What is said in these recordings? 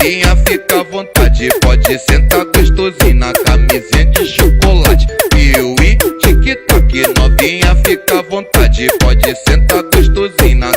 novinha fica à vontade, pode sentar gostosinho na camisinha de chocolate. Piuí, tic-tac, novinha fica à vontade, pode sentar gostosinho na...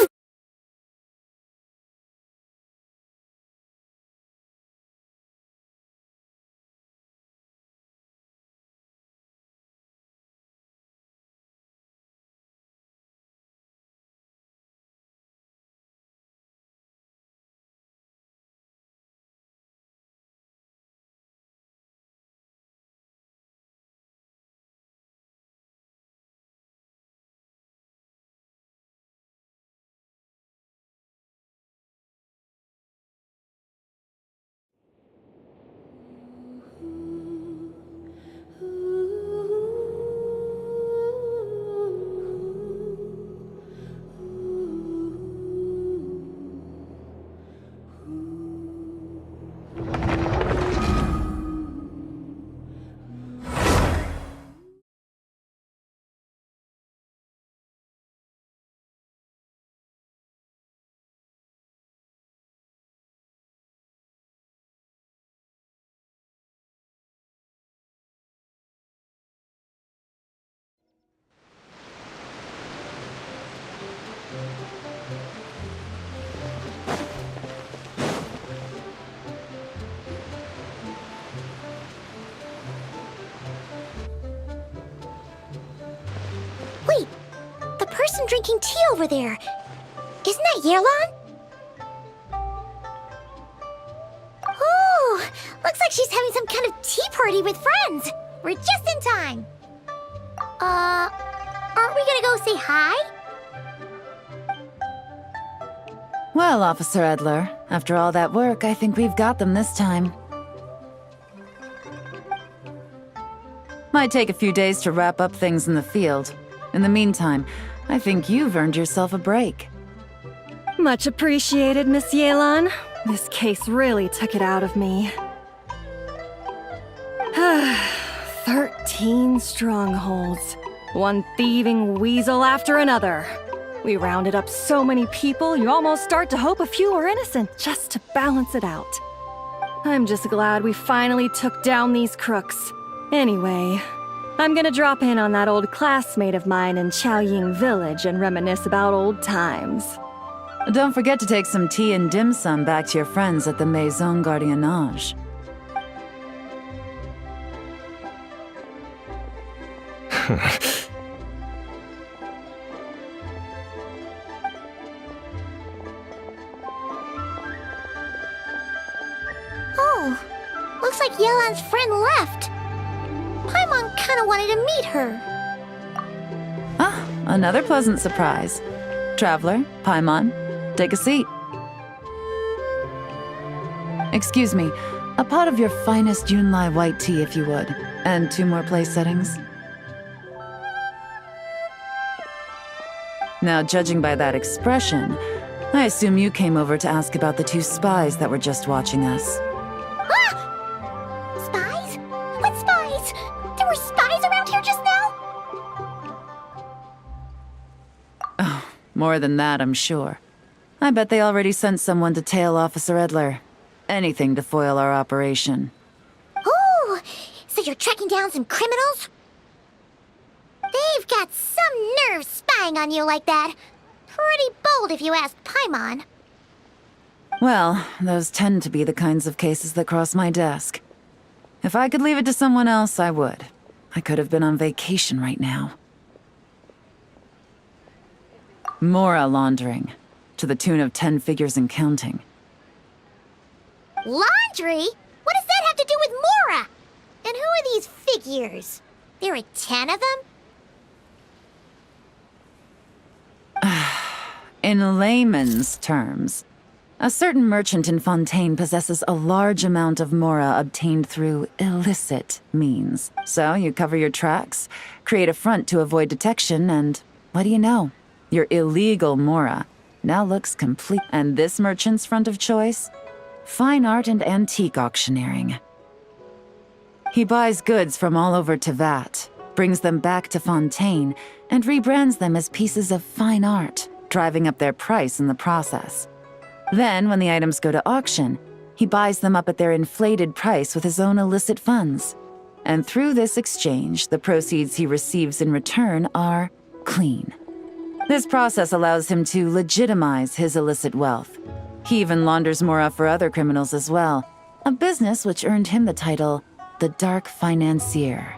Wait, the person drinking tea over there. Isn't that Yearlon? Oh, looks like she's having some kind of tea party with friends. We're just in time. Aren't we gonna go say hi? Well, Officer Edler, after all that work, I think we've got them this time. Might take a few days to wrap up things in the field. In the meantime, I think you've earned yourself a break. Much appreciated, Miss Yearlon. This case really took it out of me. 13 strongholds. One thieving weasel after another. We rounded up so many people, you almost start to hope a few were innocent, just to balance it out. I'm just glad we finally took down these crooks. Anyway, I'm gonna drop in on that old classmate of mine in Chaoying Village and reminisce about old times. Don't forget to take some tea and dim sum back to your friends at the Maison Gardiennage. Oh, looks like Yearlon's friend left. Paimon kinda wanted to meet her. Ah, another pleasant surprise. Traveler, Paimon, take a seat. Excuse me, a pot of your finest Yunlai white tea if you would, and 2 more place settings. Now, judging by that expression, I assume you came over to ask about the 2 spies that were just watching us. Ah! Spies? What spies? There were spies around here just now? Oh, more than that, I'm sure. I bet they already sent someone to tail Officer Edler. Anything to foil our operation. Oh, so you're tracking down some criminals? They've got some nerve spying on you like that. Pretty bold if you ask Paimon. Well, those tend to be the kinds of cases that cross my desk. If I could leave it to someone else, I would. I could have been on vacation right now. Mora laundering, to the tune of 10 figures and counting. Laundry? What does that have to do with Mora? And who are these figures? There are 10 of them? In layman's terms, a certain merchant in Fontaine possesses a large amount of mora obtained through illicit means. So you cover your tracks, create a front to avoid detection, and what do you know? Your illegal mora now looks complete. And this merchant's front of choice? Fine art and antique auctioneering. He buys goods from all over Tevat, brings them back to Fontaine, and rebrands them as pieces of fine art, driving up their price in the process. Then, when the items go to auction, He buys them up at their inflated price with his own illicit funds. And through this exchange, the proceeds he receives in return are clean. This process allows him to legitimize his illicit wealth. He even launders mora for other criminals as well, a business which earned him the title, the Dark Financier.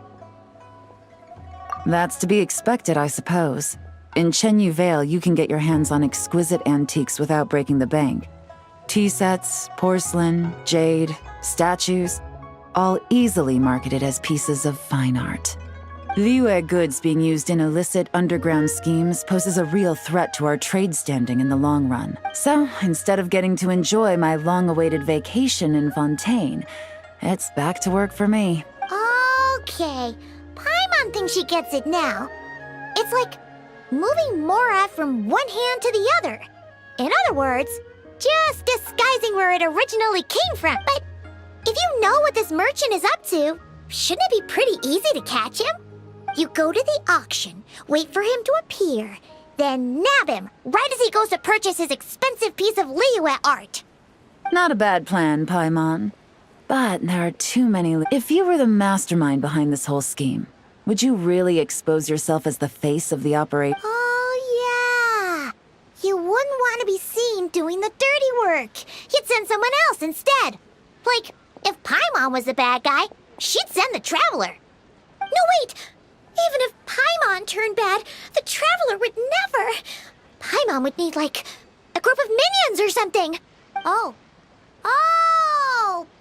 That's to be expected, I suppose. In Chenyu Vale, you can get your hands on exquisite antiques without breaking the bank. Tea sets, porcelain, jade, statues, all easily marketed as pieces of fine art. Liyue goods being used in illicit underground schemes poses a real threat to our trade standing in the long run. So, instead of getting to enjoy my long-awaited vacation in Fontaine, it's back to work for me. Okay, Paimon thinks she gets it now. It's like moving mora from one hand to the other. In other words, just disguising where it originally came from. But if you know what this merchant is up to, shouldn't it be pretty easy to catch him? You go to the auction, wait for him to appear, then nab him right as he goes to purchase his expensive piece of Liyue art. Not a bad plan, Paimon. But there are too many. If you were the mastermind behind this whole scheme, would you really expose yourself as the face of the operation? Oh, yeah. You wouldn't want to be seen doing the dirty work. You'd send someone else instead. Like, if Paimon was the bad guy, she'd send the Traveler. No, wait! Even if Paimon turned bad, the Traveler would never. Paimon would need, like, a group of minions or something. Oh,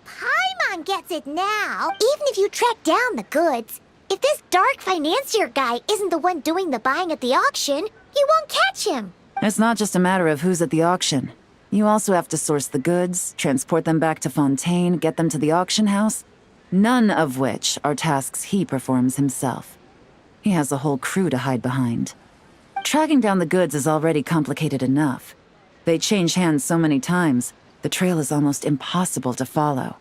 Paimon gets it now. Even if you track down the goods, if this Dark Financier guy isn't the one doing the buying at the auction, you won't catch him. It's not just a matter of who's at the auction. You also have to source the goods, transport them back to Fontaine, get them to the auction house, none of which are tasks he performs himself. He has a whole crew to hide behind. Tracking down the goods is already complicated enough. They change hands so many times, the trail is almost impossible to follow.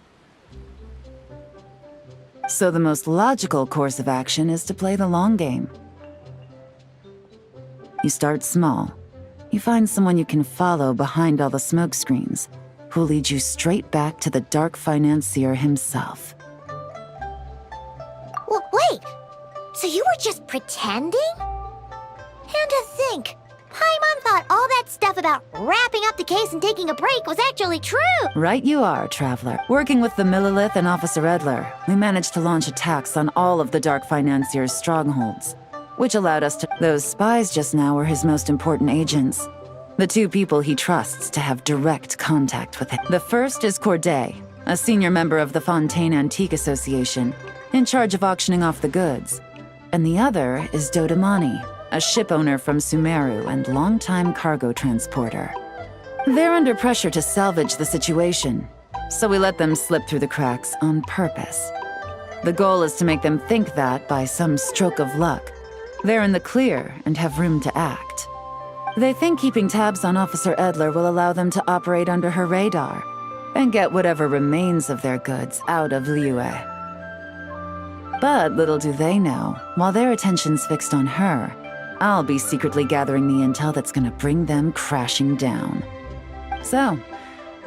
So the most logical course of action is to play the long game. You start small. You find someone you can follow behind all the smoke screens, who'll lead you straight back to the Dark Financier himself. Well, wait! So you were just pretending? And to think, Paimon thought all that stuff about wrapping up the case and taking a break was actually true! Right you are, Traveler. Working with the Millilith and Officer Edler, we managed to launch attacks on all of the Dark Financier's strongholds, which allowed us to— Those spies just now were his most important agents. The two people he trusts to have direct contact with him. The first is Corday, a senior member of the Fontaine Antique Association, in charge of auctioning off the goods. And the other is Dodamani, a ship owner from Sumeru and longtime cargo transporter. They're under pressure to salvage the situation, so we let them slip through the cracks on purpose. The goal is to make them think that, by some stroke of luck, they're in the clear and have room to act. They think keeping tabs on Officer Edler will allow them to operate under her radar and get whatever remains of their goods out of Liyue. But little do they know, while their attention's fixed on her, I'll be secretly gathering the intel that's gonna bring them crashing down. So,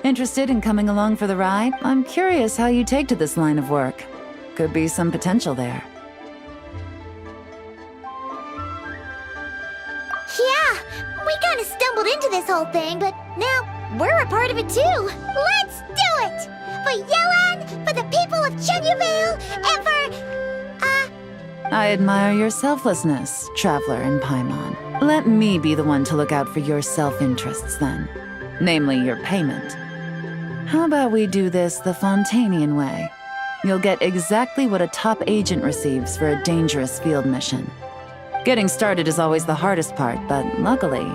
interested in coming along for the ride? I'm curious how you take to this line of work. Could be some potential there. Yeah, we kind of stumbled into this whole thing, but now we're a part of it too. Let's do it! For Yelan, for the people of Chenyu Vale, and for, I admire your selflessness, Traveler and Paimon. Let me be the one to look out for your self-interests then. Namely, your payment. How about we do this the Fontainian way? You'll get exactly what a top agent receives for a dangerous field mission. Getting started is always the hardest part, but luckily,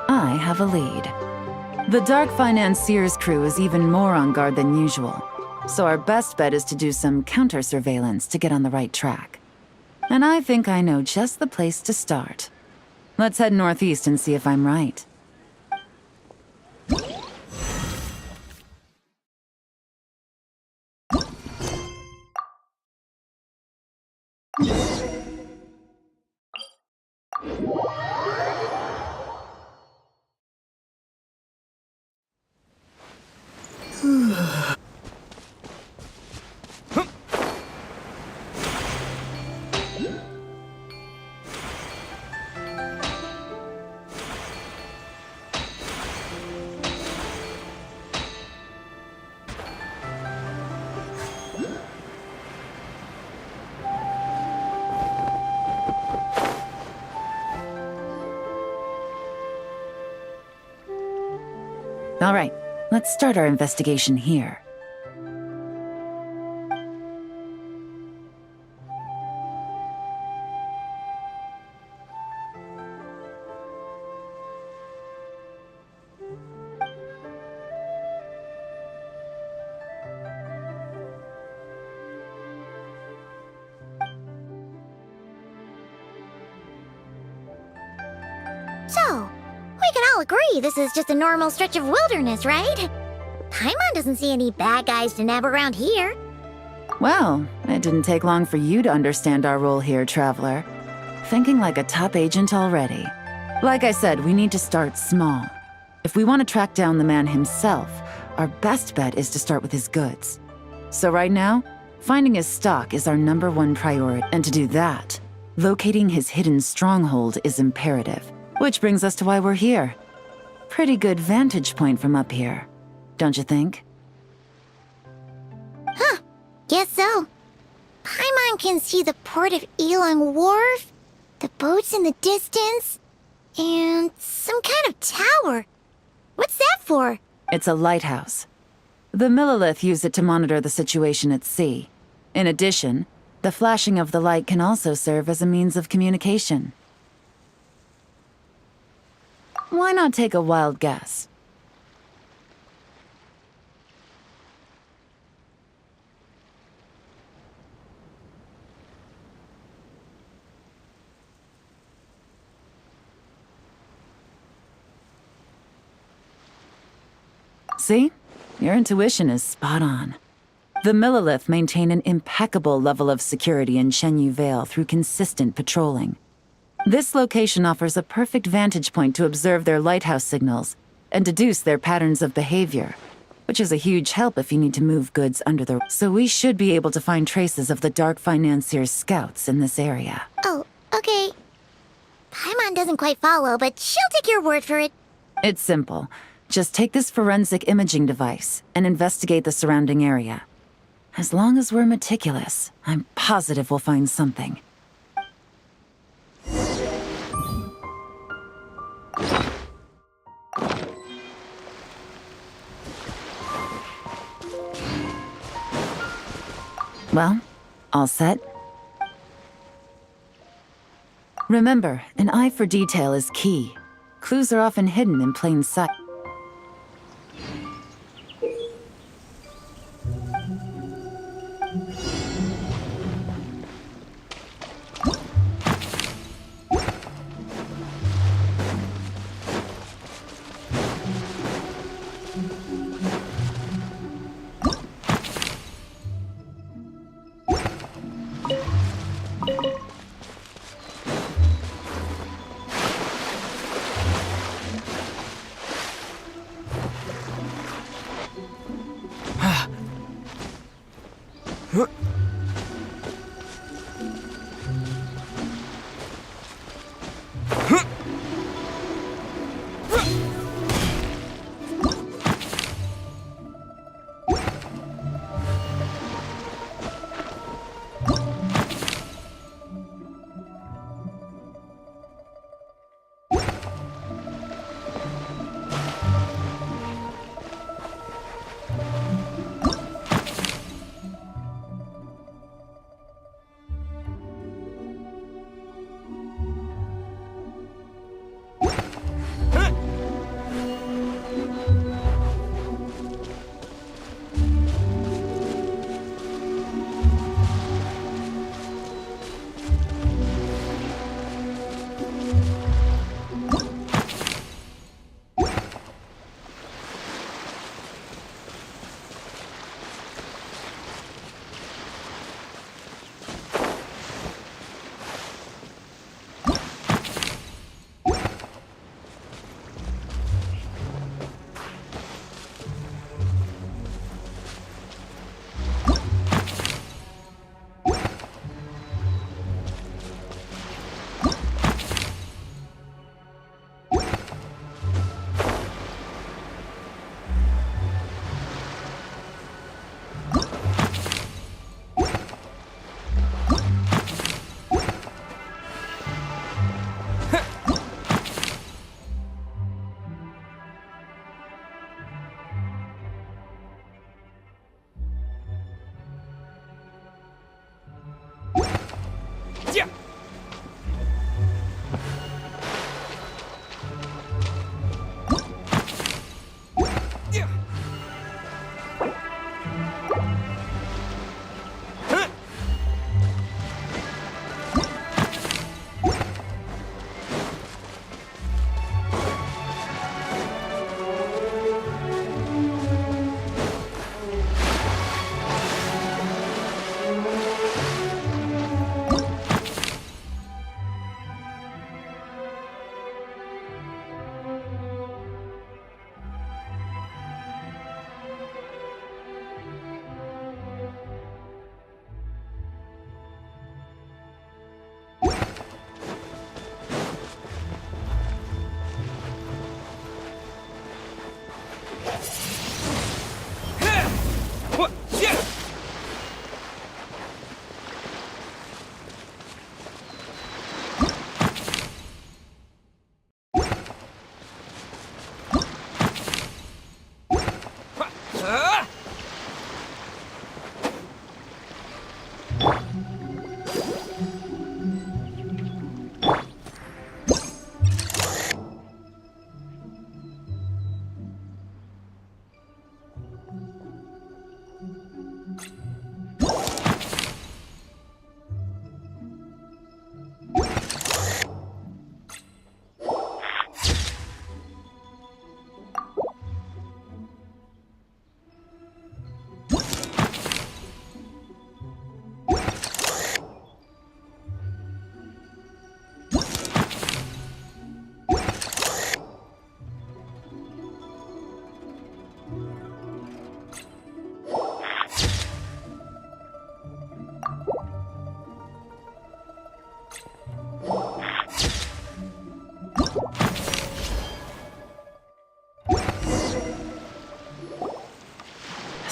I have a lead. The Dark Financier's crew is even more on guard than usual, so our best bet is to do some counter-surveillance to get on the right track. And I think I know just the place to start. Let's head northeast and see if I'm right. All right, let's start our investigation here. So, we can all agree this is just a normal stretch of wilderness, right? Paimon doesn't see any bad guys to nab around here. Well, it didn't take long for you to understand our role here, Traveler. Thinking like a top agent already. Like I said, we need to start small. If we want to track down the man himself, our best bet is to start with his goods. So right now, finding his stock is our #1 priority, and to do that, locating his hidden stronghold is imperative. Which brings us to why we're here. Pretty good vantage point from up here, don't you think? Guess so. Paimon can see the port of Elang Wharf, the boats in the distance, and some kind of tower. What's that for? It's a lighthouse. The Millilith use it to monitor the situation at sea. In addition, the flashing of the light can also serve as a means of communication. Why not take a wild guess? See? Your intuition is spot on. The Millilith maintain an impeccable level of security in Shenyu Vale through consistent patrolling. This location offers a perfect vantage point to observe their lighthouse signals and deduce their patterns of behavior, which is a huge help if you need to move goods under the... So we should be able to find traces of the Dark Financier's scouts in this area. Oh, okay. Paimon doesn't quite follow, but she'll take your word for it. It's simple. Just take this forensic imaging device and investigate the surrounding area. As long as we're meticulous, I'm positive we'll find something. Well, all set? Remember, an eye for detail is key. Clues are often hidden in plain sight.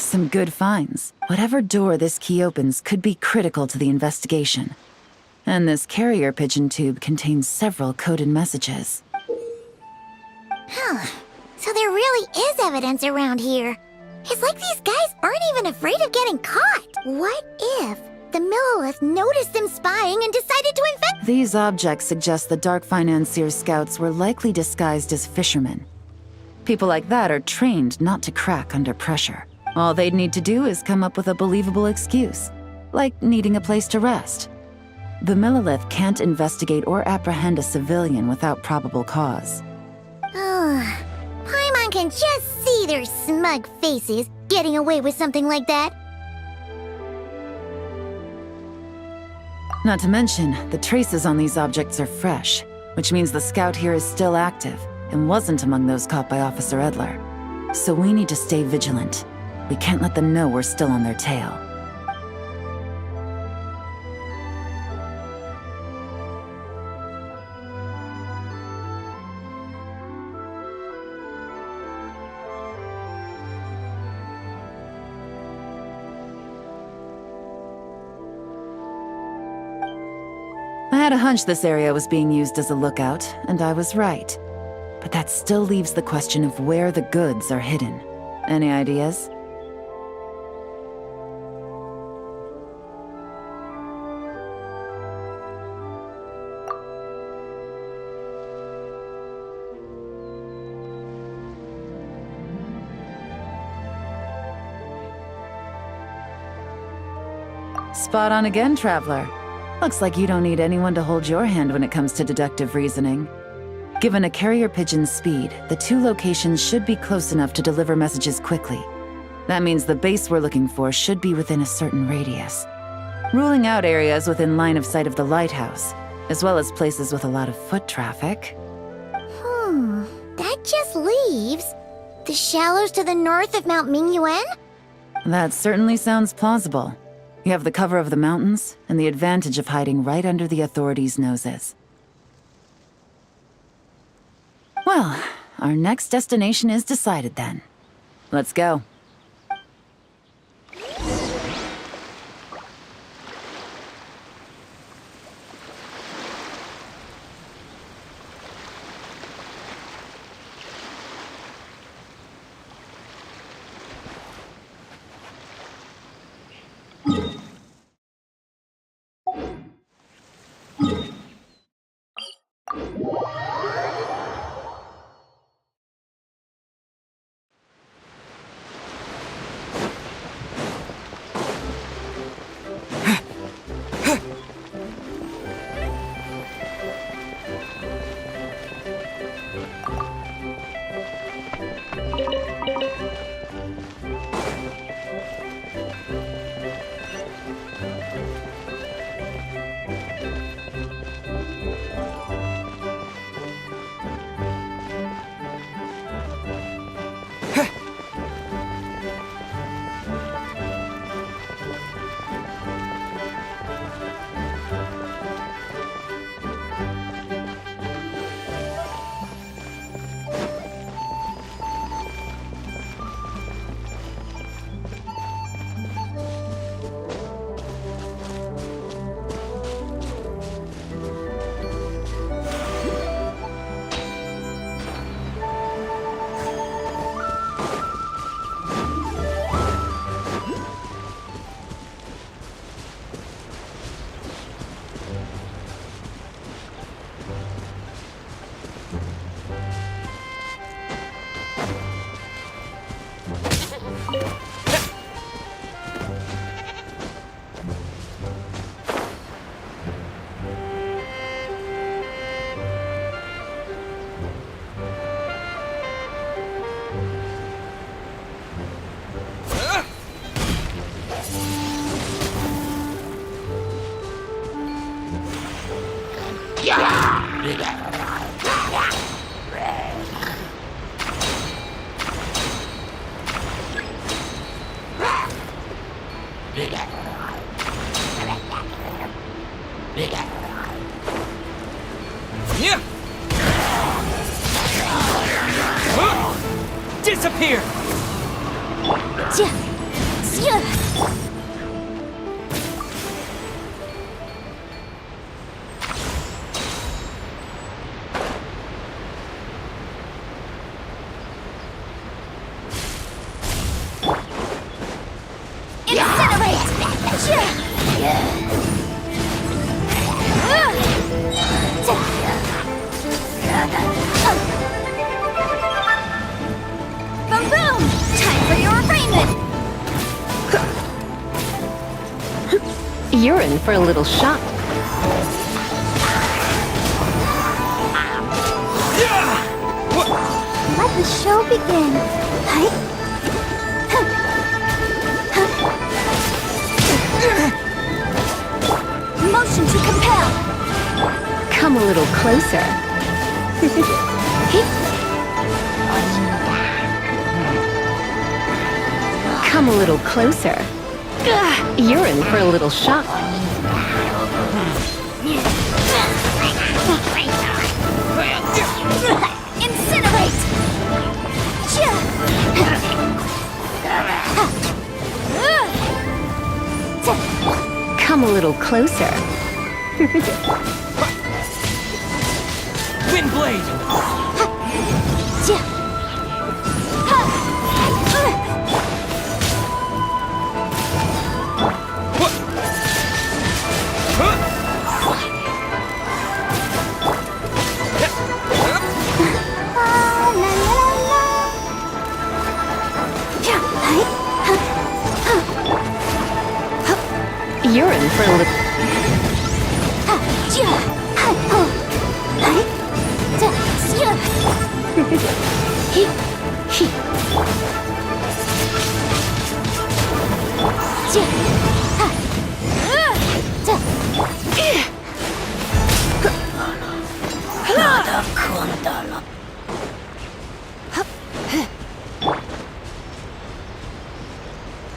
some good finds. Whatever door this key opens could be critical to the investigation. And this carrier pigeon tube contains several coded messages. Huh. So there really is evidence around here. It's like these guys aren't even afraid of getting caught. What if the Millilith noticed them spying and decided to infect? These objects suggest the Dark Financier scouts were likely disguised as fishermen. People like that are trained not to crack under pressure. All they'd need to do is come up with a believable excuse, like needing a place to rest. The Millilith can't investigate or apprehend a civilian without probable cause. Ugh. Paimon can just see their smug faces getting away with something like that. Not to mention, the traces on these objects are fresh, which means the scout here is still active and wasn't among those caught by Officer Edler. So we need to stay vigilant. We can't let them know we're still on their tail. I had a hunch this area was being used as a lookout, and I was right. But that still leaves the question of where the goods are hidden. Any ideas? Spot on again, Traveler. Looks like you don't need anyone to hold your hand when it comes to deductive reasoning. Given a carrier pigeon's speed, the two locations should be close enough to deliver messages quickly. That means the base we're looking for should be within a certain radius. Ruling out areas within line of sight of the lighthouse, as well as places with a lot of foot traffic. That just leaves the shallows to the north of Mount Mingyuan? That certainly sounds plausible. You have the cover of the mountains, and the advantage of hiding right under the authorities' noses. Well, our next destination is decided then. Let's go. Disappear! Boom boom! Time for your arraignment! You're in for a little shock. Let the show begin. Motion to compel. Come a little closer. Come a little closer. You're in for a little shock. Incinerate! Come a little closer. Windblade! You're in for a little...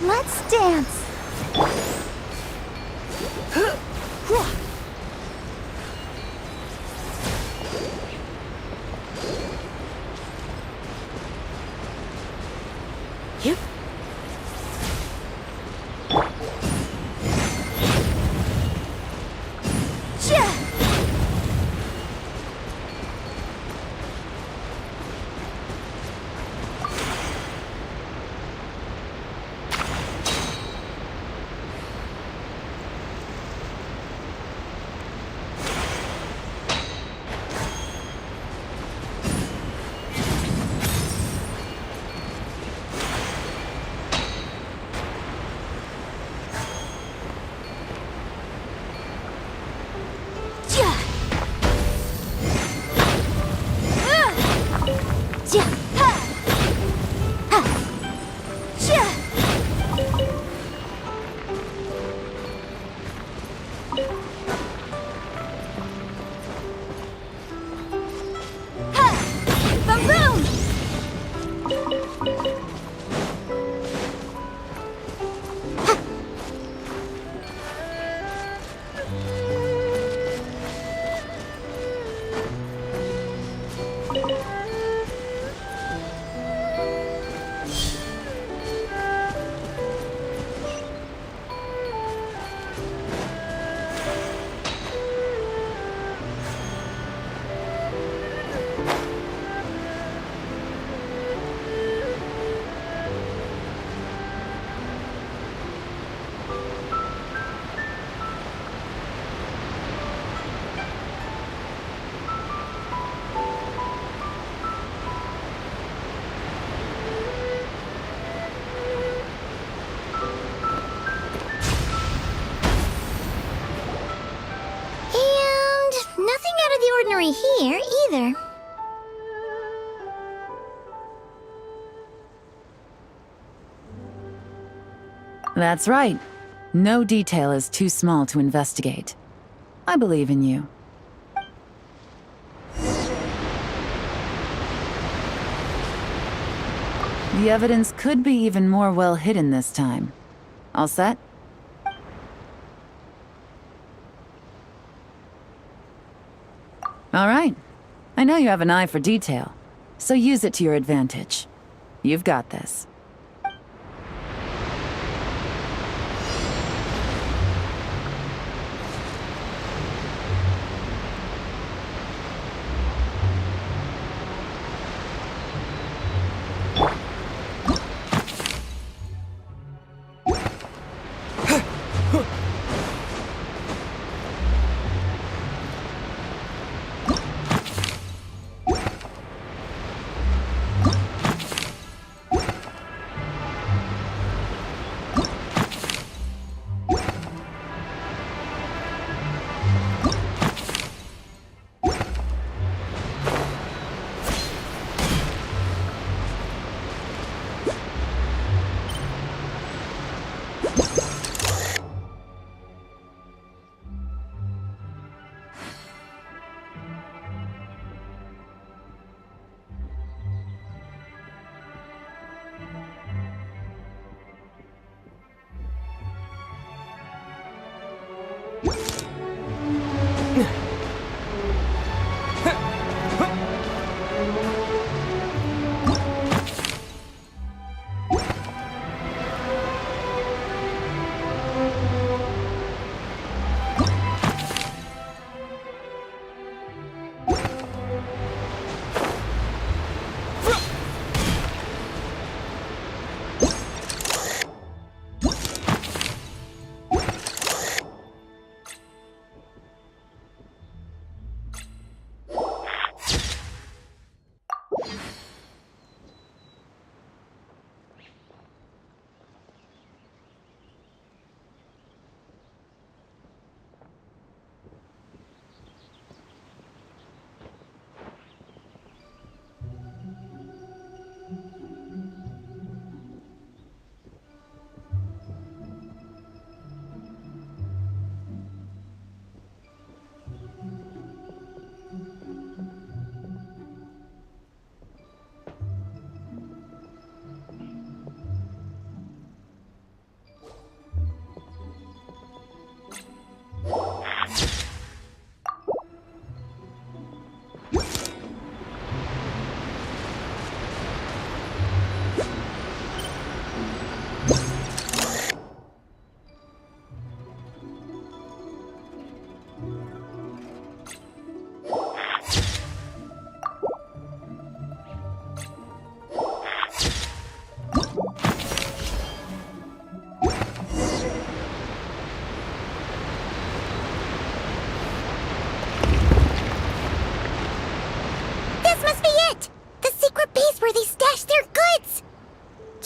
Let's dance. Here either. That's right. No detail is too small to investigate. I believe in you. The evidence could be even more well hidden this time. All set? All right. I know you have an eye for detail, so use it to your advantage. You've got this.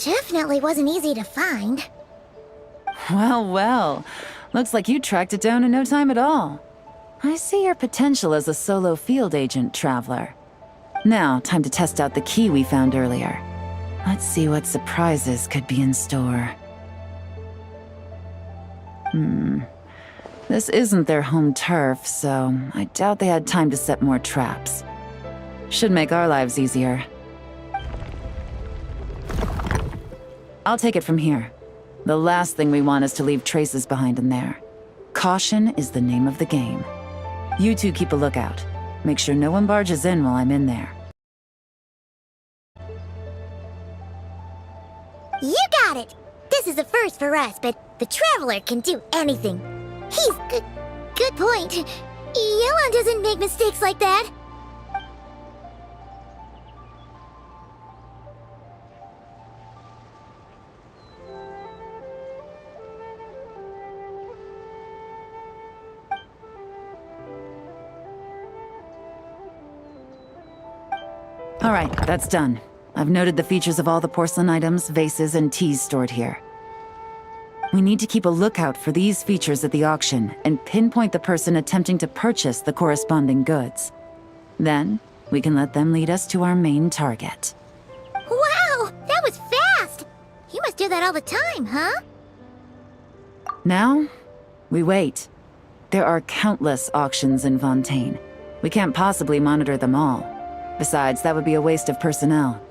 Definitely wasn't easy to find. Well, well. Looks like you tracked it down in no time at all. I see your potential as a solo field agent, Traveler. Now, time to test out the key we found earlier. Let's see what surprises could be in store. This isn't their home turf, so I doubt they had time to set more traps. Should make our lives easier. I'll take it from here. The last thing we want is to leave traces behind in there. Caution is the name of the game. You two keep a lookout. Make sure no one barges in while I'm in there. You got it! This is a first for us, but the Traveler can do anything. He's good point. Yelan doesn't make mistakes like that. All right, that's done. I've noted the features of all the porcelain items, vases, and teas stored here. We need to keep a lookout for these features at the auction and pinpoint the person attempting to purchase the corresponding goods. Then, we can let them lead us to our main target. Wow, that was fast! You must do that all the time, huh? Now, we wait. There are countless auctions in Fontaine. We can't possibly monitor them all. Besides, that would be a waste of personnel.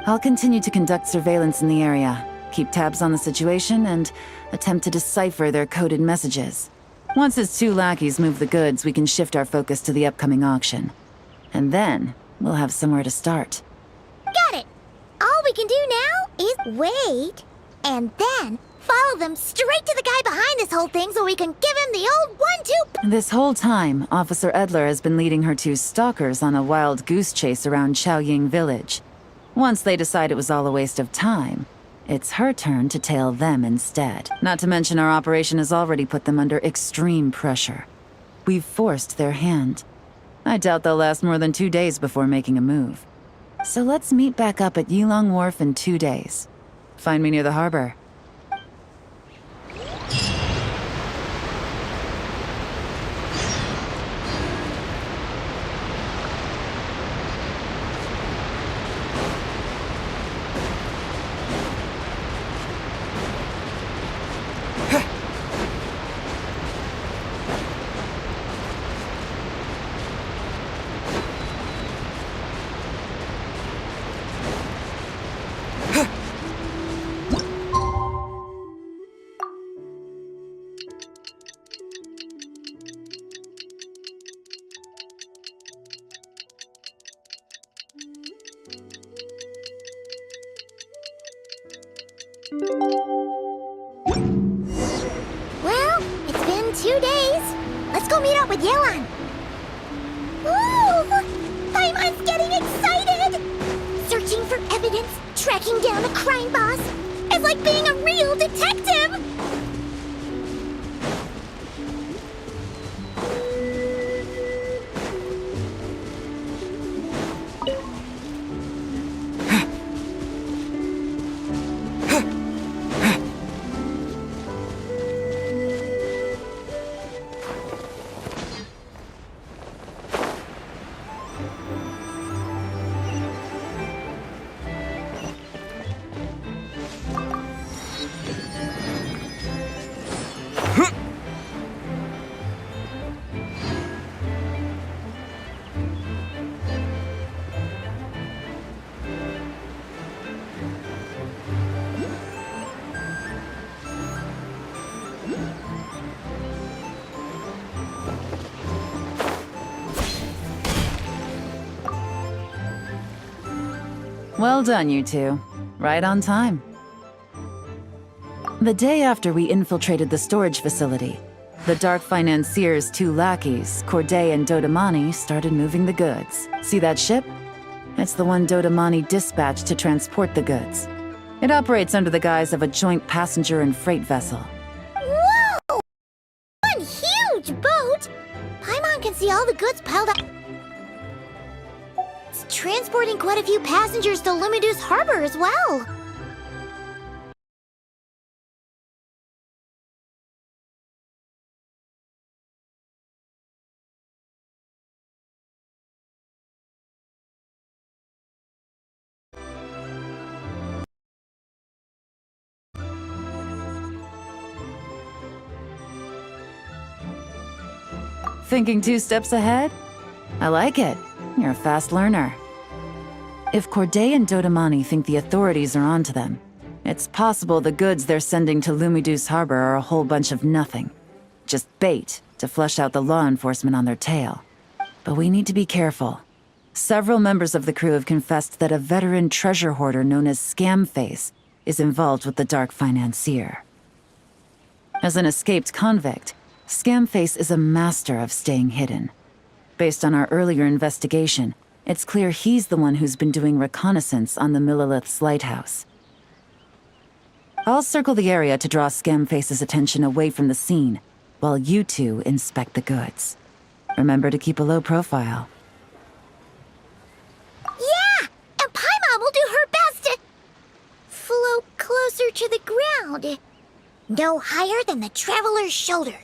I'll continue to conduct surveillance in the area, keep tabs on the situation, and attempt to decipher their coded messages. Once his two lackeys move the goods, we can shift our focus to the upcoming auction. And then, we'll have somewhere to start. Got it! All we can do now is wait, and then follow them straight to the guy behind this whole thing so we can give him the old 1-2... This whole time, Officer Edler has been leading her two stalkers on a wild goose chase around Chaoying Village. Once they decide it was all a waste of time, it's her turn to tail them instead. Not to mention our operation has already put them under extreme pressure. We've forced their hand. I doubt they'll last more than 2 days before making a move. So let's meet back up at Yilong Wharf in 2 days. Find me near the harbor. Well, it's been 2 days. Let's go meet up with Yelan. Ooh! Paimon's getting excited! Searching for evidence, tracking down a crime boss. It's like being a real detective! Well done, you two. Right on time. The day after we infiltrated the storage facility, the Dark Financier's 2 lackeys, Corday and Dodamani, started moving the goods. See that ship? It's the one Dodamani dispatched to transport the goods. It operates under the guise of a joint passenger and freight vessel. Whoa! One huge boat! Paimon can see all the goods piled up. It's transporting quite a few passengers to Lumidu's harbor as well. Thinking 2 steps ahead? I like it. You're a fast learner. If Corday and Dodamani think the authorities are onto them, it's possible the goods they're sending to Lumidu's harbor are a whole bunch of nothing. Just bait to flush out the law enforcement on their tail. But we need to be careful. Several members of the crew have confessed that a veteran treasure hoarder known as Scamface is involved with the Dark Financier. As an escaped convict, Scamface is a master of staying hidden. Based on our earlier investigation, it's clear he's the one who's been doing reconnaissance on the Millilith's lighthouse. I'll circle the area to draw Scamface's attention away from the scene, while you two inspect the goods. Remember to keep a low profile. Yeah! And Paimon will do her best to float closer to the ground. No higher than the traveler's shoulder.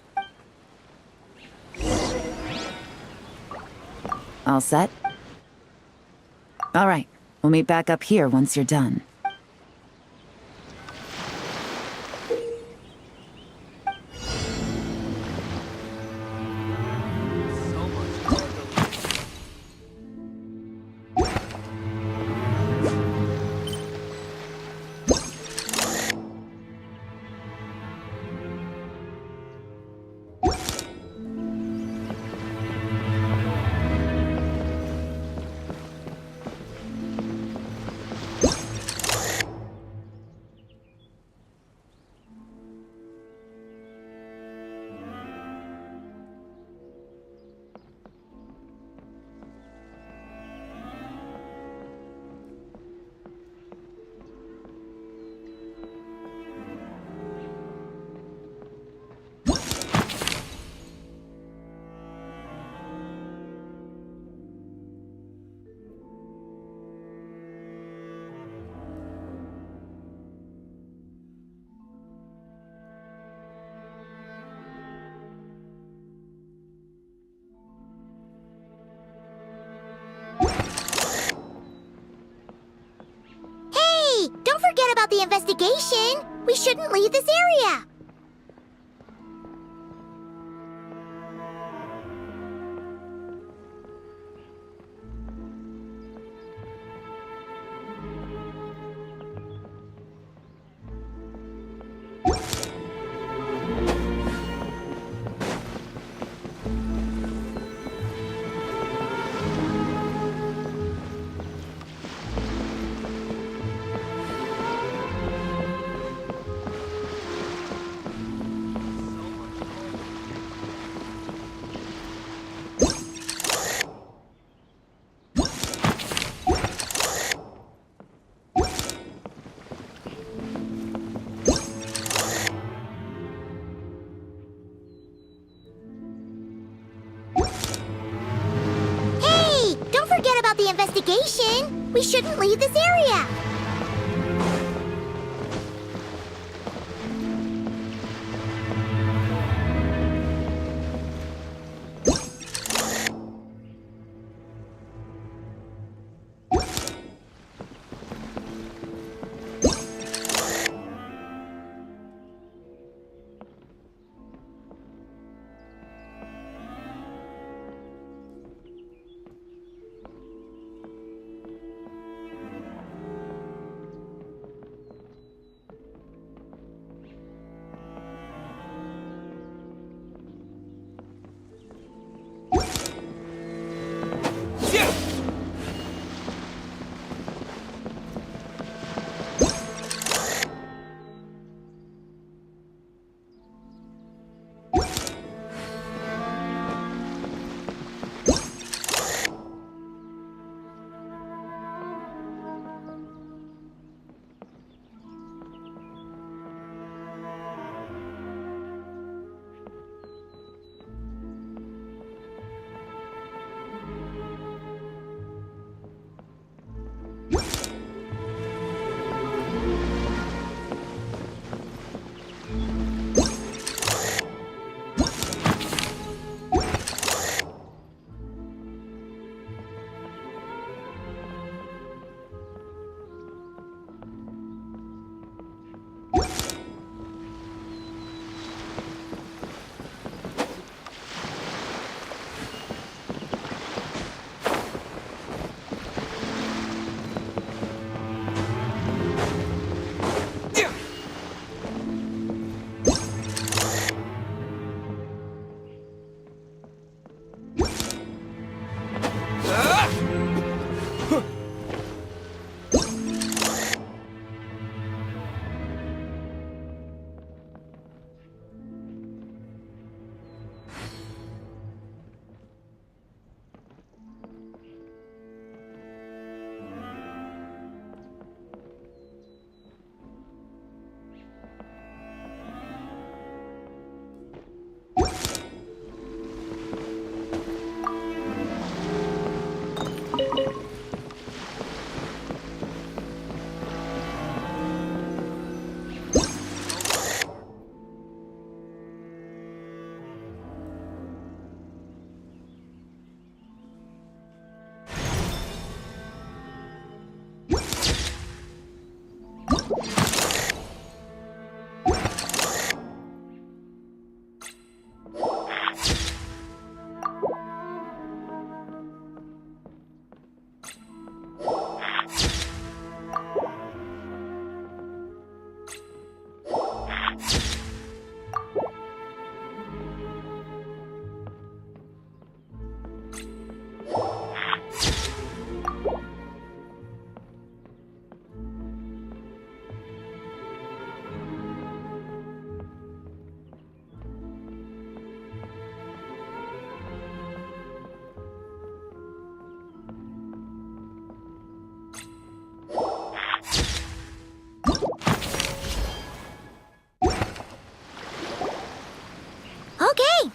All set? All right, we'll meet back up here once you're done. Don't forget about the investigation. We shouldn't leave this area. investigation. We shouldn't leave this area.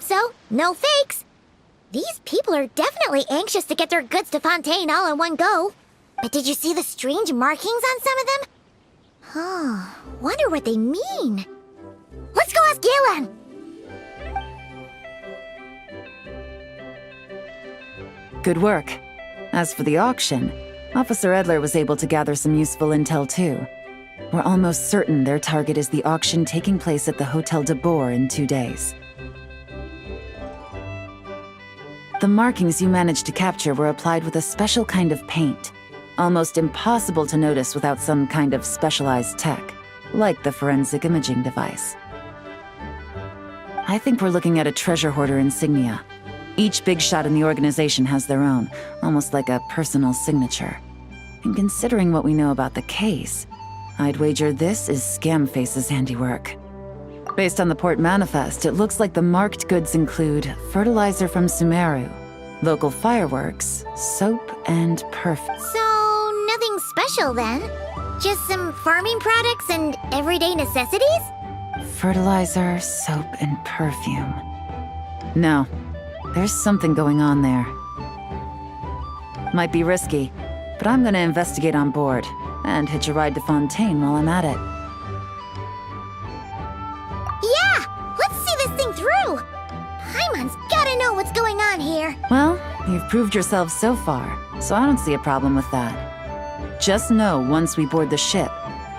So, no fakes. These people are definitely anxious to get their goods to Fontaine all in one go. But did you see the strange markings on some of them? Huh, wonder what they mean. Let's go ask Galen! Good work. As for the auction, Officer Edler was able to gather some useful intel too. We're almost certain their target is the auction taking place at the Hotel de Boer in 2 days. The markings you managed to capture were applied with a special kind of paint, almost impossible to notice without some kind of specialized tech, like the forensic imaging device. I think we're looking at a treasure hoarder insignia. Each big shot in the organization has their own, almost like a personal signature. And considering what we know about the case, I'd wager this is Scamface's handiwork. Based on the port manifest, it looks like the marked goods include fertilizer from Sumeru, local fireworks, soap, and perfume. So, nothing special then? Just some farming products and everyday necessities? Fertilizer, soap, and perfume. No, there's something going on there. Might be risky, but I'm gonna investigate on board and hitch a ride to Fontaine while I'm at it. Yeah! Let's see this thing through! Paimon's gotta know what's going on here. Well, you've proved yourself so far, so I don't see a problem with that. Just know once we board the ship,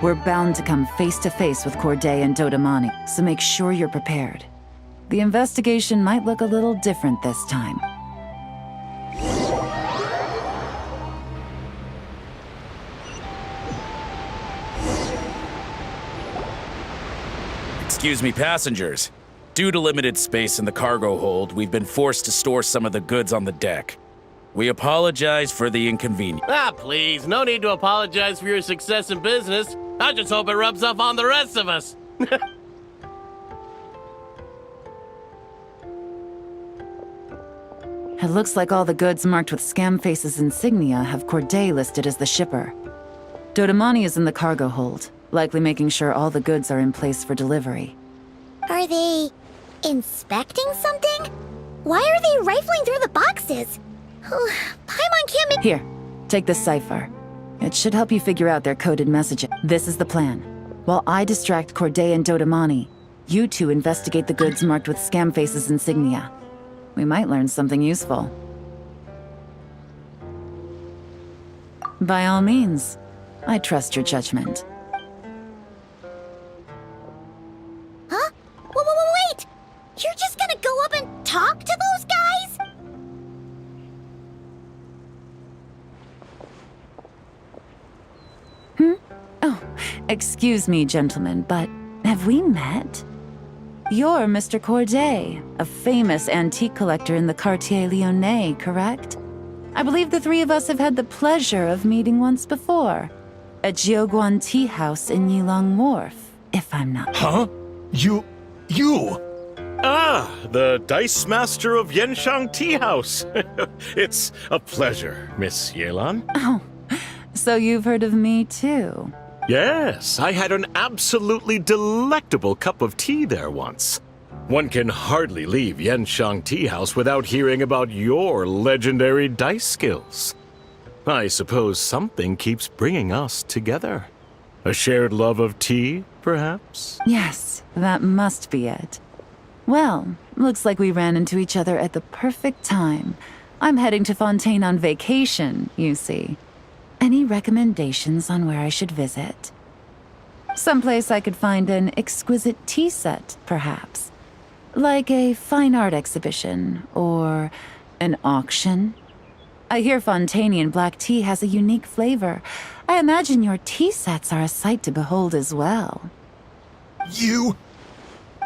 we're bound to come face to face with Corday and Dodamani, so make sure you're prepared. The investigation might look a little different this time. Excuse me, passengers. Due to limited space in the cargo hold, we've been forced to store some of the goods on the deck. We apologize for the inconvenience. Ah, please, no need to apologize for your success in business. I just hope it rubs off on the rest of us. It looks like all the goods marked with Scamface's insignia have Corday listed as the shipper. Dodamani is in the cargo hold, likely making sure all the goods are in place for delivery. Are they inspecting something? Why are they rifling through the boxes? Paimon can't make— Here, take this cipher. It should help you figure out their coded messaging. This is the plan. While I distract Corday and Dodamani, you two investigate the goods marked with Scamface's insignia. We might learn something useful. By all means, I trust your judgment. Huh? Wait! You're just gonna go up and talk to those guys? Oh, excuse me, gentlemen, but have we met? You're Mr. Corday, a famous antique collector in the Quartier Lyonnais, correct? I believe the three of us have had the pleasure of meeting once before. At Jiuguan Tea House in Yilong Wharf, if I'm not— Huh? You... Ah, the Dice Master of Yenshang Tea House. It's a pleasure, Miss Yelan. Oh, so you've heard of me too? Yes, I had an absolutely delectable cup of tea there once. One can hardly leave Yenshang Tea House without hearing about your legendary dice skills. I suppose something keeps bringing us together. A shared love of tea, perhaps? Yes, that must be it. Well, looks like we ran into each other at the perfect time. I'm heading to Fontaine on vacation, you see. Any recommendations on where I should visit? Someplace I could find an exquisite tea set, perhaps. Like a fine art exhibition, or an auction. I hear Fontainian black tea has a unique flavor. I imagine your tea sets are a sight to behold as well. You...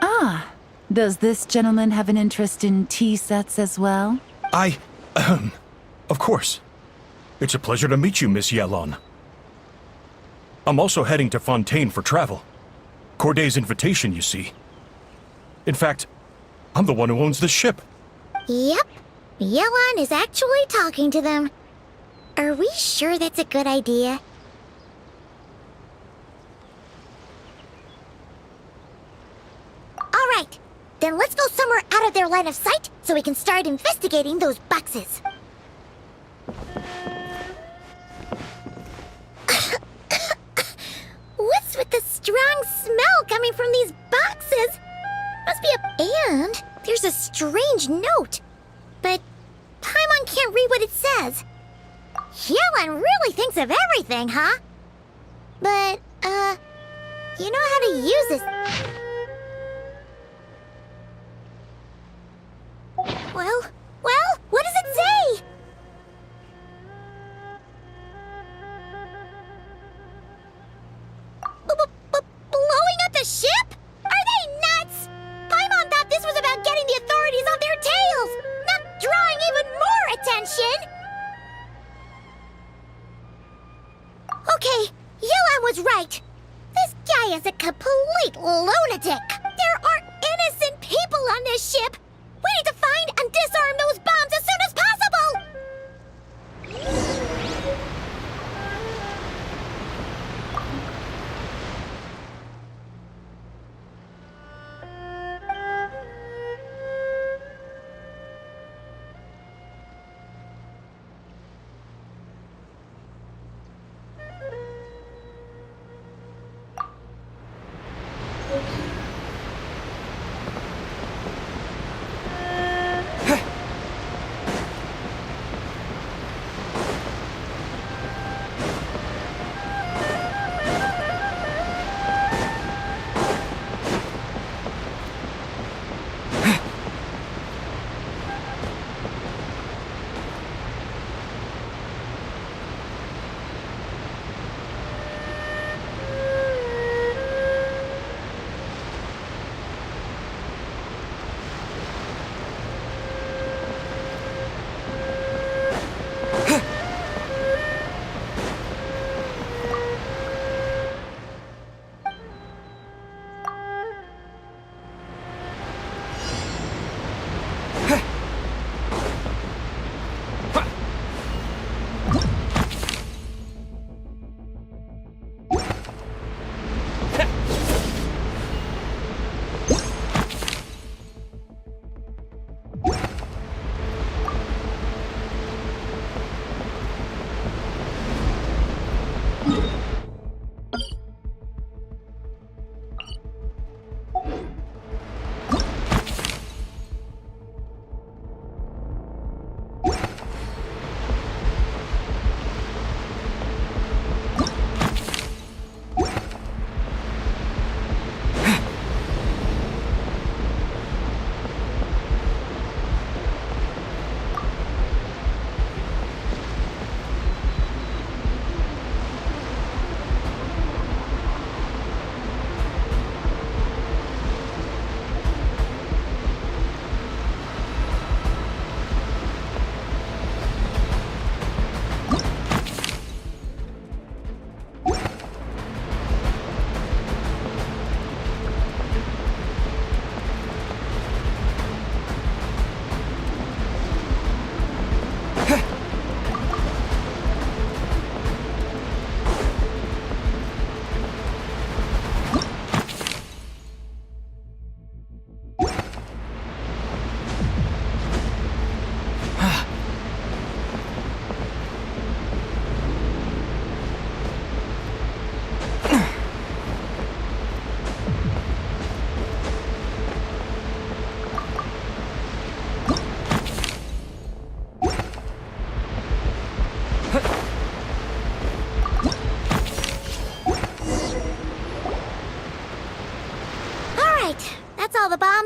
Ah, does this gentleman have an interest in tea sets as well? Of course. It's a pleasure to meet you, Miss Yelan. I'm also heading to Fontaine for travel. Corday's invitation, you see. In fact, I'm the one who owns the ship. Yep. Yelan is actually talking to them. Are we sure that's a good idea? Alright, then let's go somewhere out of their line of sight so we can start investigating those boxes. What's with the strong smell coming from these boxes? Must be and there's a strange note. But Paimon can't read what it says. Yelan really thinks of everything, huh? But, you know how to use this. Well, what does it say? Blowing up the ship? Are they nuts? Paimon thought this was about getting the authorities on their tails, not drawing even more attention. Okay, Yelan was right. This guy is a complete lunatic. There are innocent people on this ship. We need to find and disarm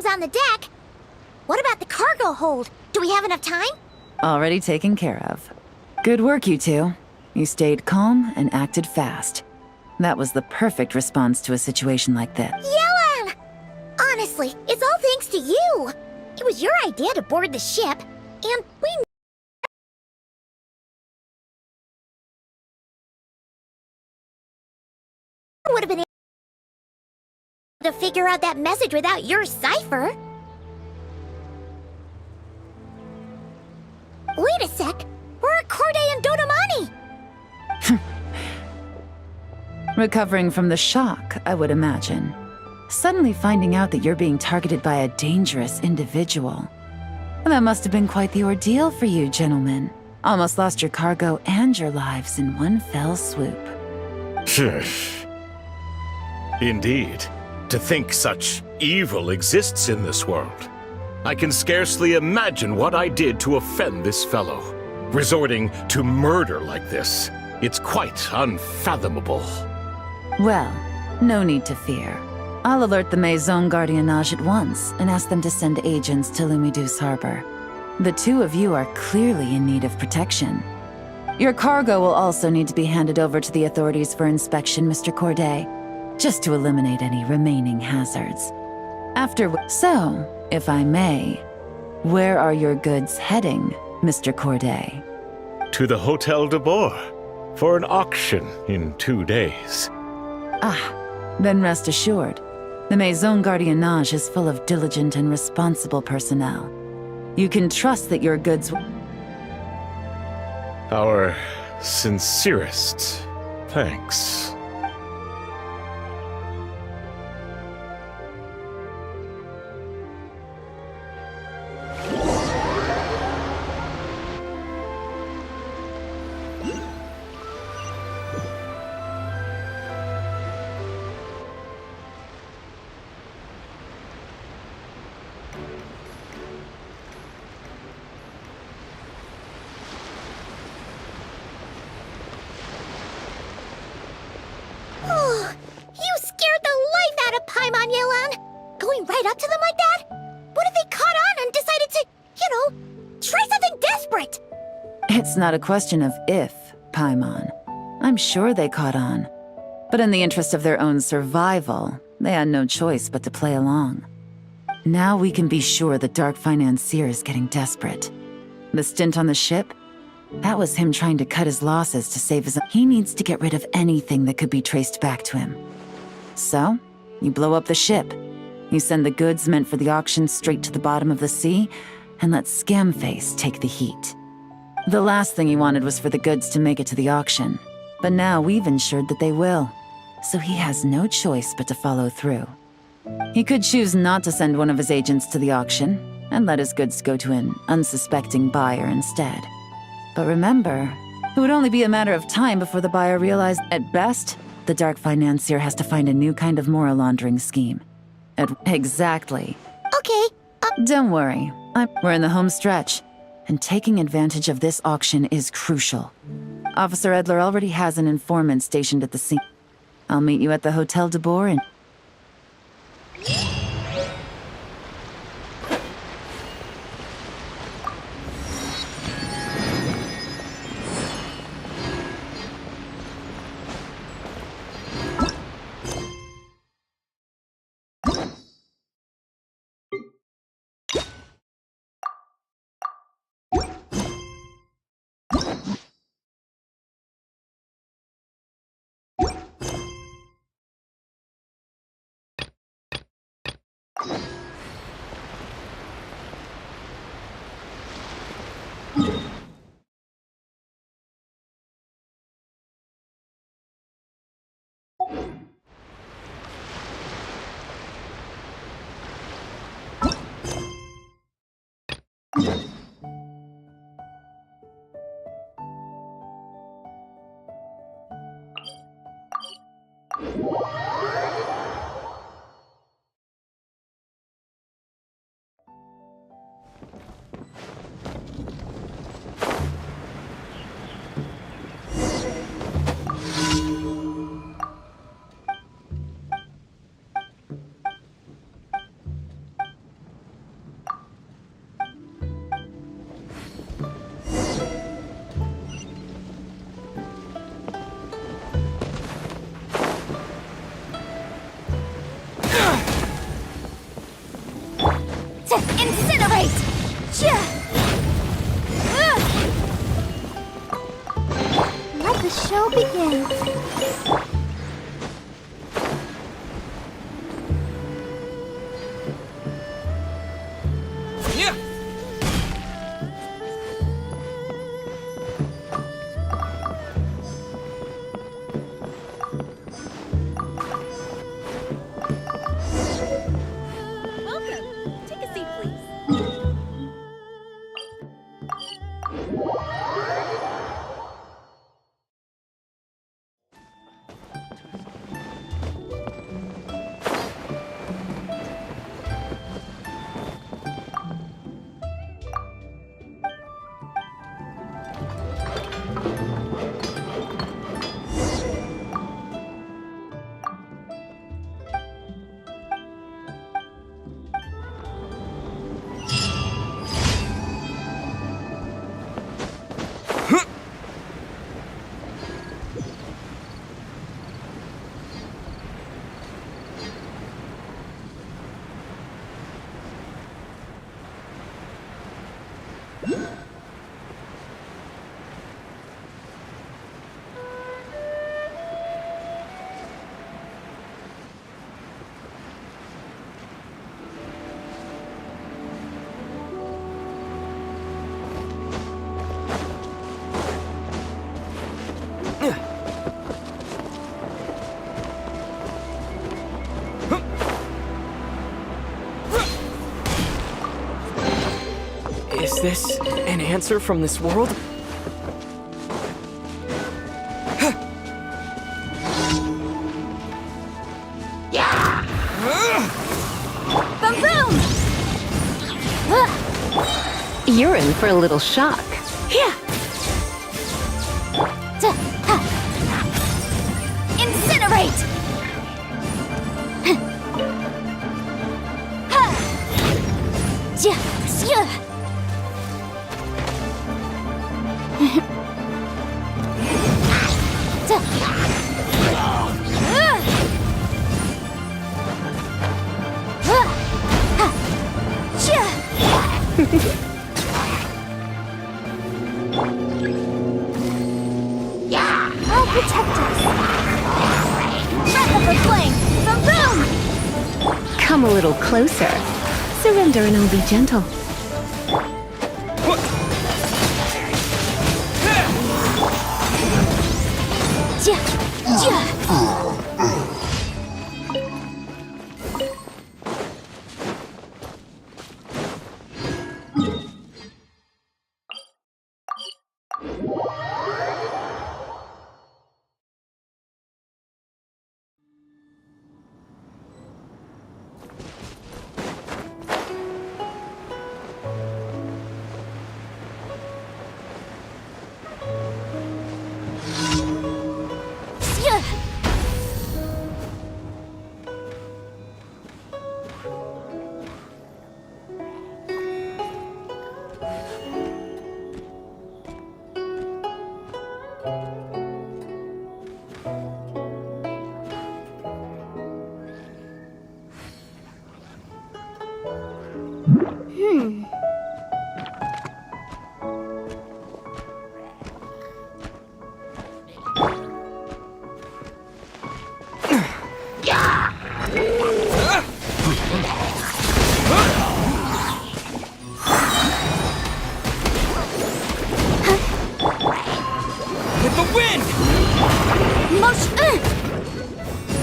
things on the deck. What about the cargo hold? Do we have enough time? Already taken care of. Good work, you two. You stayed calm and acted fast. That was the perfect response to a situation like this. Yelan! Honestly, it's all thanks to you. It was your idea to board the ship, and we would have been able to figure out that message without your cipher. Wait a sec. We're at Corday and Dodamani. Recovering from the shock, I would imagine. Suddenly finding out that you're being targeted by a dangerous individual. That must have been quite the ordeal for you, gentlemen. Almost lost your cargo and your lives in one fell swoop. Indeed. To think such evil exists in this world. I can scarcely imagine what I did to offend this fellow. Resorting to murder like this. It's quite unfathomable. Well, no need to fear. I'll alert the Maison Gardiennage at once and ask them to send agents to Lumidus Harbor. The two of you are clearly in need of protection. Your cargo will also need to be handed over to the authorities for inspection, Mr. Corday, just to eliminate any remaining hazards. So, if I may, where are your goods heading, Mr. Corday? To the Hotel de Boer for an auction in 2 days. Then rest assured, the Maison Gardiennage is full of diligent and responsible personnel. You can trust that your goods Our sincerest thanks. You scared the life out of Paimon, Yelan! Going right up to them like that? What if they caught on and decided to, try something desperate? It's not a question of if, Paimon. I'm sure they caught on. But in the interest of their own survival, they had no choice but to play along. Now we can be sure the Dark Financier is getting desperate. The stint on the ship? That was him trying to cut his losses to save his own. He needs to get rid of anything that could be traced back to him. So, you blow up the ship. You send the goods meant for the auction straight to the bottom of the sea, and let Scamface take the heat. The last thing he wanted was for the goods to make it to the auction, but now we've ensured that they will, so he has no choice but to follow through. He could choose not to send one of his agents to the auction, and let his goods go to an unsuspecting buyer instead. But remember, it would only be a matter of time before the buyer realized, at best, the Dark Financier has to find a new kind of moral laundering scheme. Exactly. Okay, Don't worry, we're in the home stretch, and taking advantage of this auction is crucial. Officer Edler already has an informant stationed at the scene. I'll meet you at the Hotel de Boer and... Let the show begin. Welcome. Take a seat, please. Is this an answer from this world? Boom boom! You're in for a little shock. Incinerate! I'll protect us. Breath of the flame! Boom boom! Come a little closer. Surrender and I'll be gentle.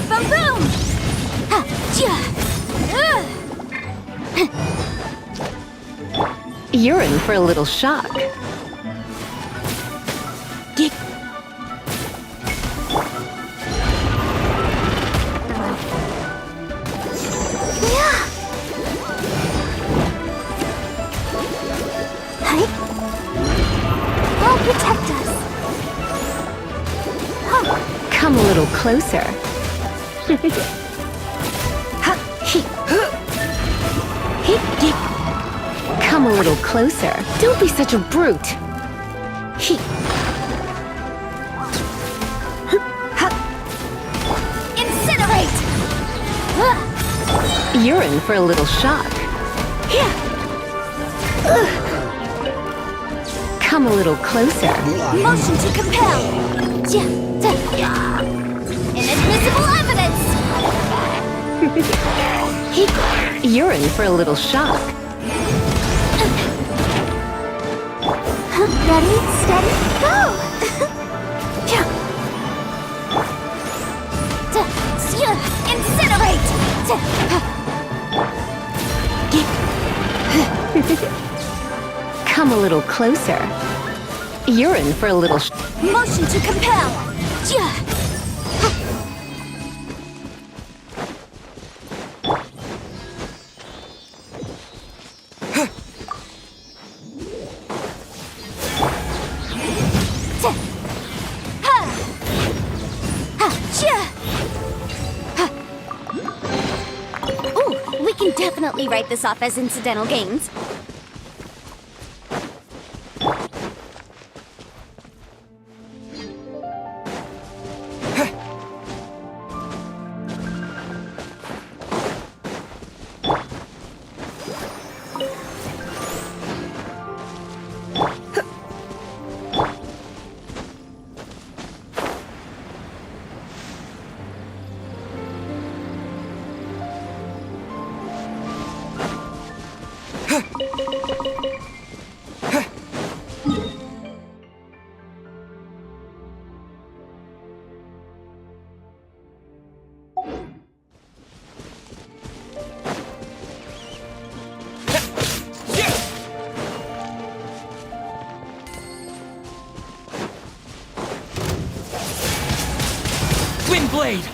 Boom boom! You're in for a little shock. I'll protect us. Come a little closer. Come a little closer. Don't be such a brute. Incinerate! You're in for a little shock. Ugh. Come a little closer. Motion to compel. Inadmissible evidence. You're in for a little shock. Ready, steady, go. Incinerate. Come a little closer. You're in for a little Motion to compel. Ooh, we can definitely write this off as incidental gains. Windblade!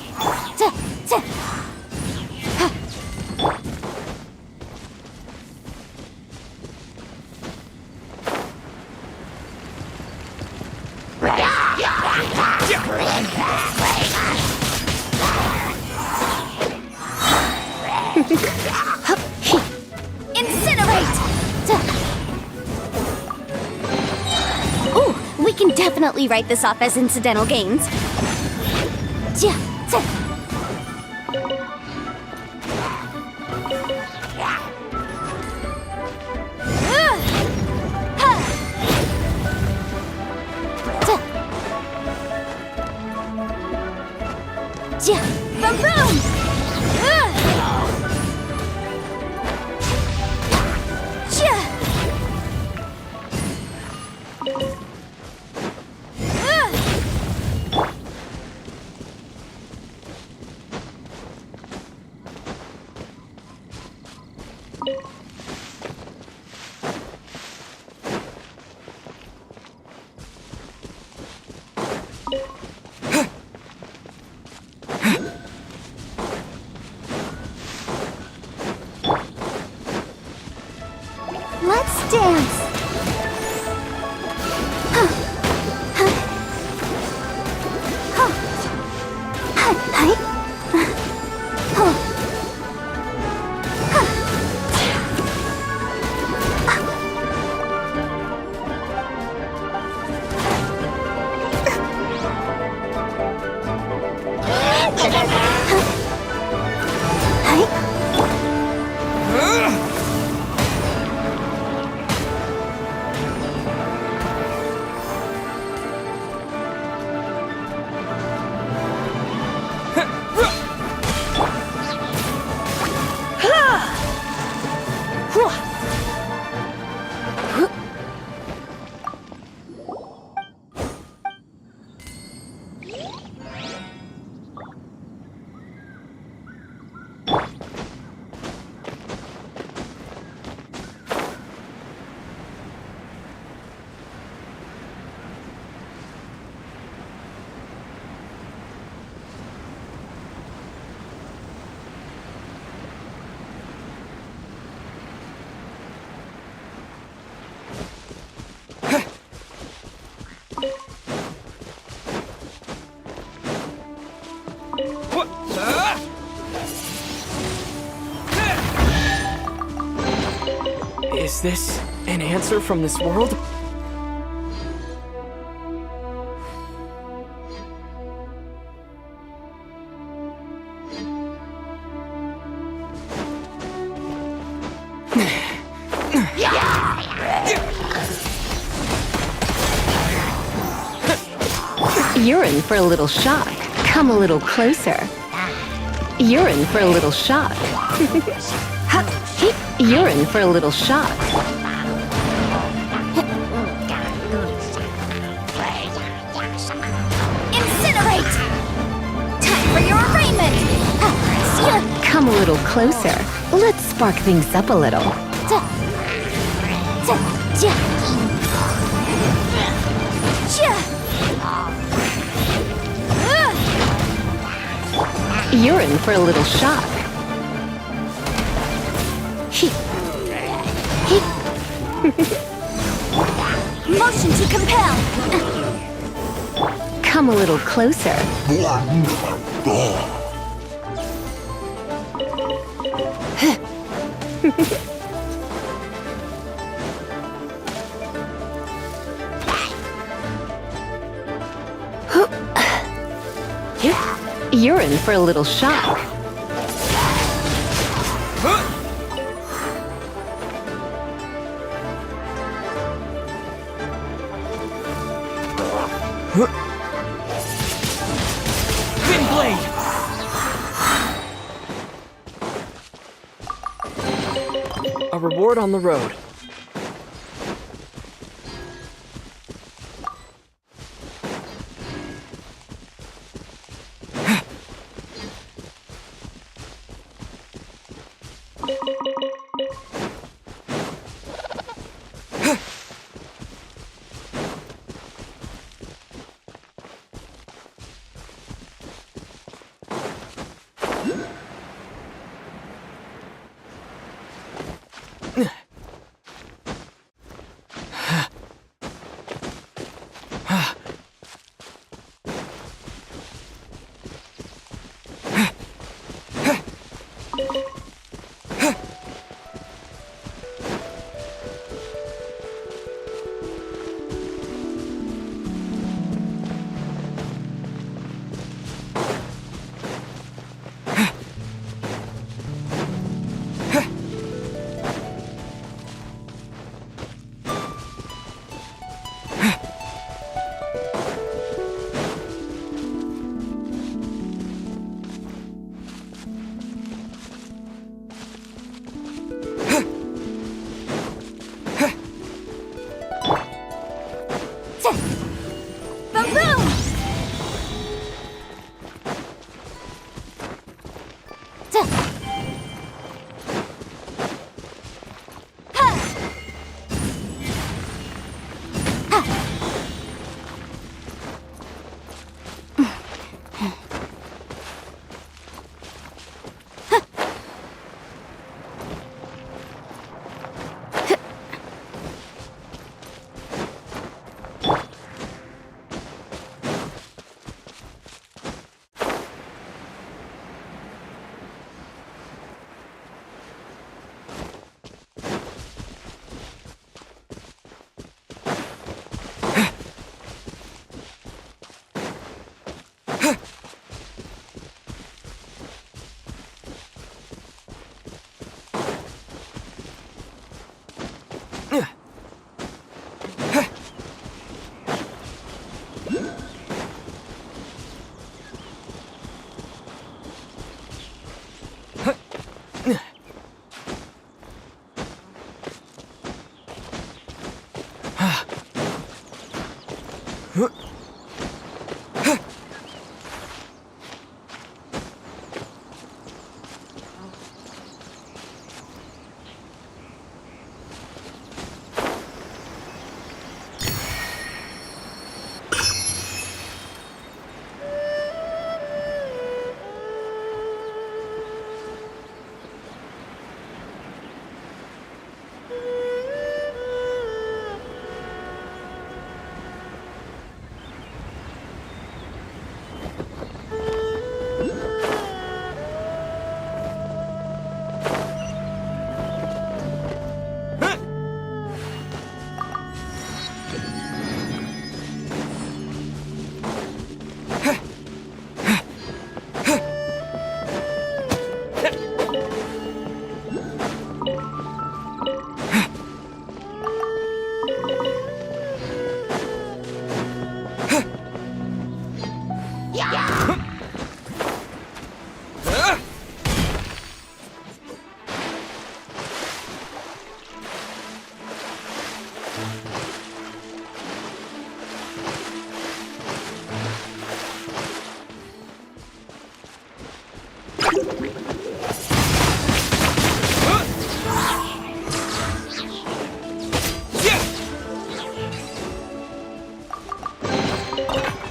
Incinerate! Ooh, we can definitely write this off as incidental gains. Let's dance. Is this an answer from this world? You're in for a little shock. Come a little closer. You're in for a little shock. You're in for a little shock. Incinerate! Time for your arraignment! Come a little closer. Let's spark things up a little. You're in for a little shock. Motion to compel! Come a little closer. You're in for a little shock. Windblade! A reward on the road.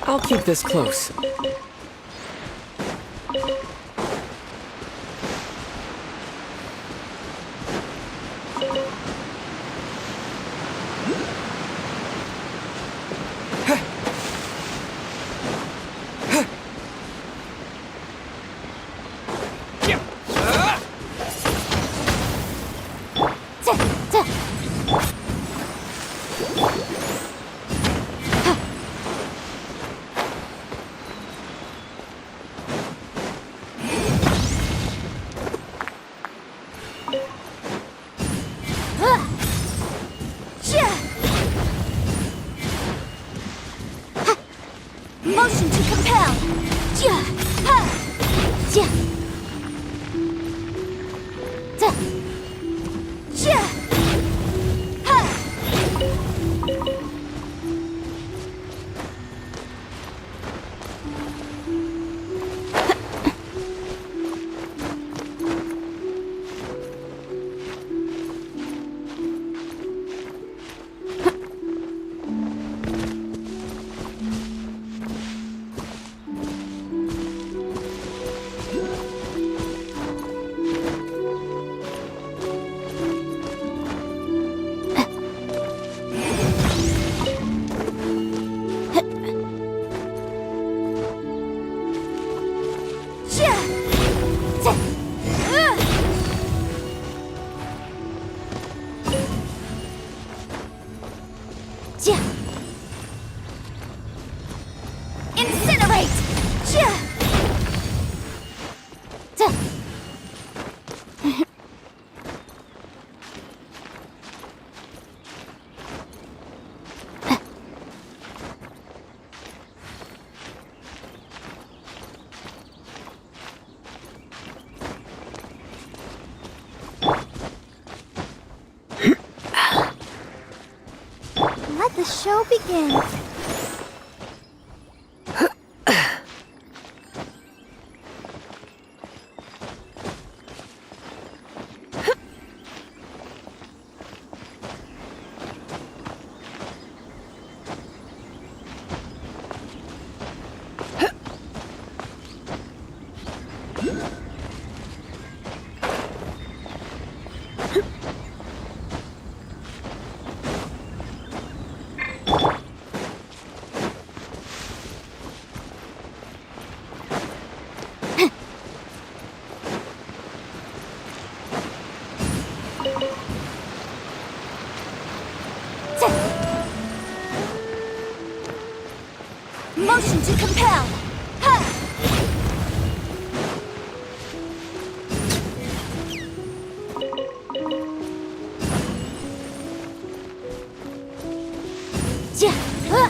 I'll keep this close. Motion to compel. Ja, ha, ja. Da. Ja, ha. Incinerate! Let the show begin. Motion to compel. Ha! Ja, ha!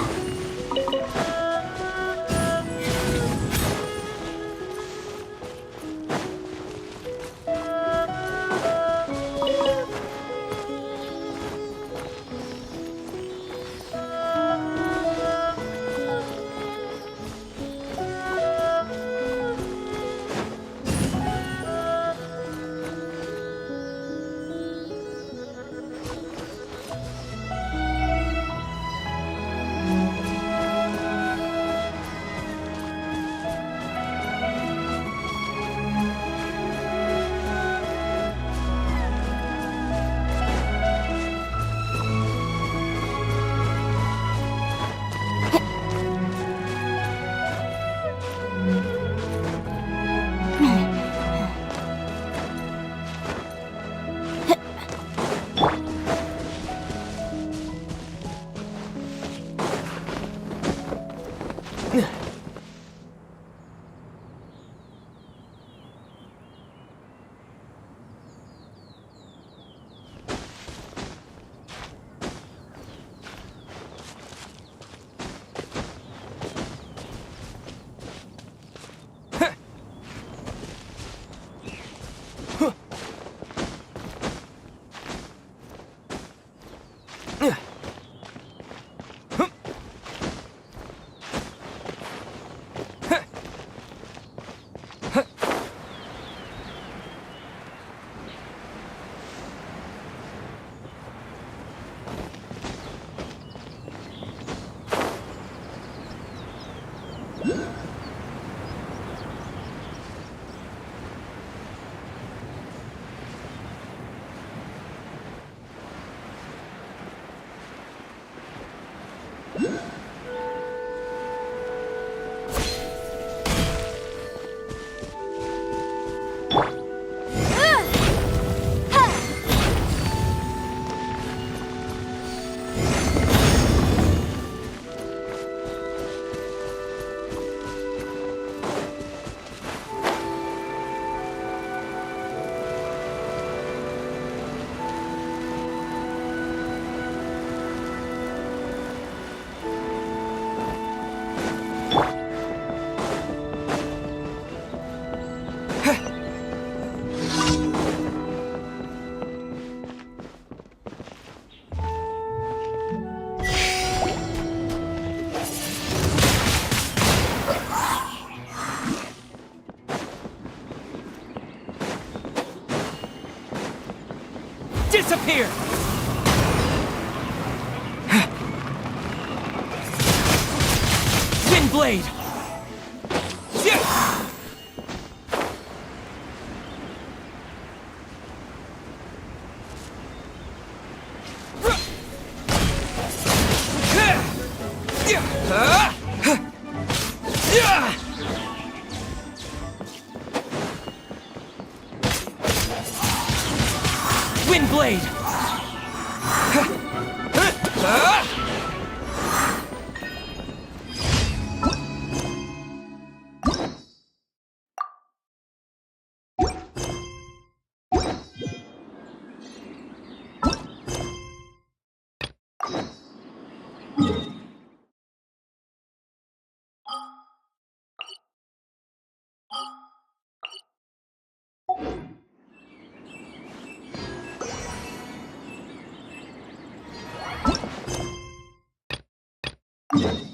Disappear! Wind blade! Wind blade! you